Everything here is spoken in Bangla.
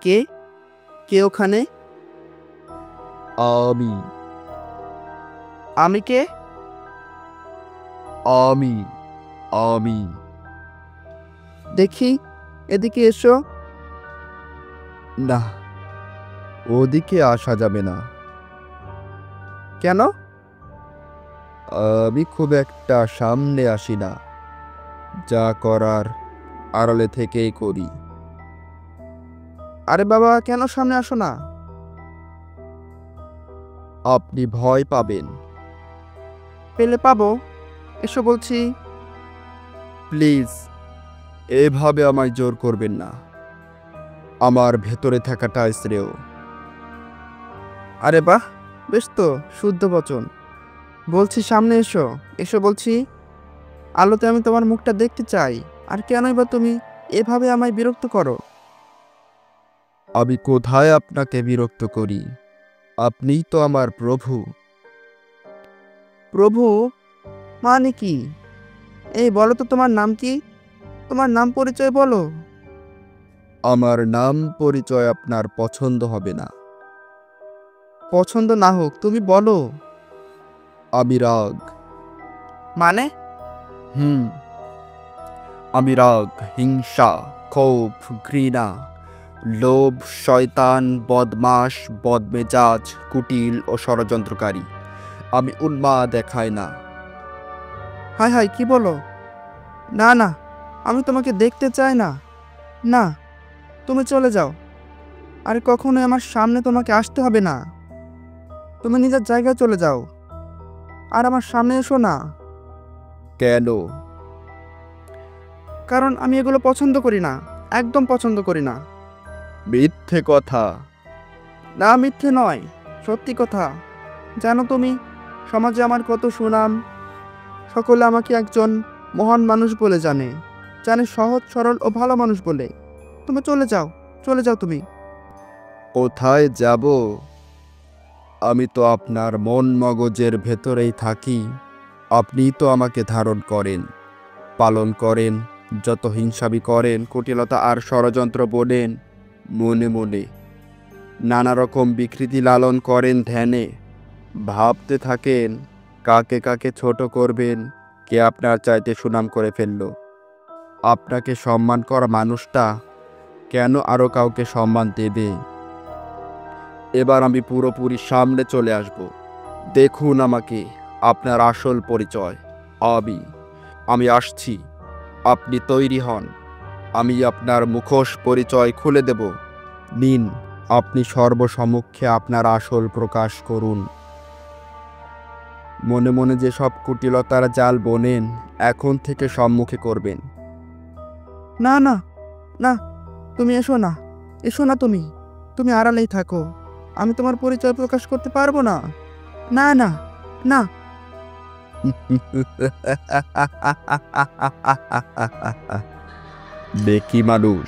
কে কে ওখানে? আমি আমি কে? আমি আমি দেখি, এদিকে এসো। না, ওদিকে আসা যাবে না। কেন? আমি খুব একটা সামনে আসি না, যা করার আড়ালে থেকেই করি। আরে বাবা, কেন সামনে আসো না? আপনি ভয় পাবেন। পেলে পাবো, এসো বলছি। প্লিজ, এভাবে আমায় জোর করবেন না। আমার ভেতরে থাকাটা শ্রেয়। আরে বাহ, বেশ তো, শুদ্ধ বচন। বলছি সামনে এসো, এসো বলছি। আলোতে আমি তোমার মুখটা দেখতে চাই। আর কেনই বা তুমি এভাবে আমায় বিরক্ত করো? আমি কোথায় আপনাকে বিরক্ত করি? আপনিই তো আমার প্রভু। প্রভু মানে কি? এই বলো তো, তোমার নাম কি? তোমার নাম পরিচয় বলো। আমার নাম পরিচয় আপনার পছন্দ হবে না। পছন্দ না হোক, তুমি বলো। আমি রাগ। মানে? হুম আমি রাগ, হিংসা, ক্ষোভ, ঘৃণা, লোভ, শয়তান, বদমাশ, বদমেজাজ, কুটিল ও ষড়যন্ত্রকারী। আমি উন্মাদ দেখাই না। হায় হায়, কি বলো? না না, আমি তোমাকে দেখতে চাই না। না, তুমি চলে যাও। আর কখনোই আমার সামনে তোমাকে আসতে হবে না। তুমি নিজের জায়গায় চলে যাও, আর আমার সামনে এসো না। কেন? কারণ আমি এগুলো পছন্দ করি না, একদম পছন্দ করি না। মিথ্যে কথা। না, মিথ্যে নয়, সত্যি কথা। জানো তুমি, সমাজে আমার কত সুনাম। সকলে আমাকে একজন মহান মানুষ বলে জানে, জানে সহজ সরল ও ভালো মানুষ বলে। তুমি চলে যাও, চলে যাও তুমি। কোথায় যাব? আমি তো আপনার মন মগজের ভেতরেই থাকি। আপনিই তো আমাকে ধারণ করেন, পালন করেন। যত হিংসাবি করেন, কুটিলতা আর ষড়যন্ত্র বোনেন মনে মনে। নানা রকম বিকৃতি লালন করেন ধ্যানে। ভাবতে থাকেন কাকে কাকে ছোট করবেন, কে আপনার চাইতে সুনাম করে ফেলল। আপনাকে সম্মান করা মানুষটা কেন আরো কাউকে সম্মান দেবে? এবার আমি পুরোপুরি সামনে চলে আসব। দেখুন আমাকে, আপনার আসল পরিচয়। আমি আমি আসছি। আপনি তৈরি হন। আমি আপনার মুখোশ পরিচয় খুলে দেব। নিন, আপনি সর্বসমক্ষে আপনার আসল প্রকাশ করুন। মনে মনে যে সব কুটিলতার জাল বোনেন, এখন থেকে সম্মুখে করবেন। না না না, তুমি এসো না, এসো না তুমি। তুমি আড়ালেই থাকো, আমি তোমার পরিচয় প্রকাশ করতে পারবো না। না না না। দেখি মানুষ,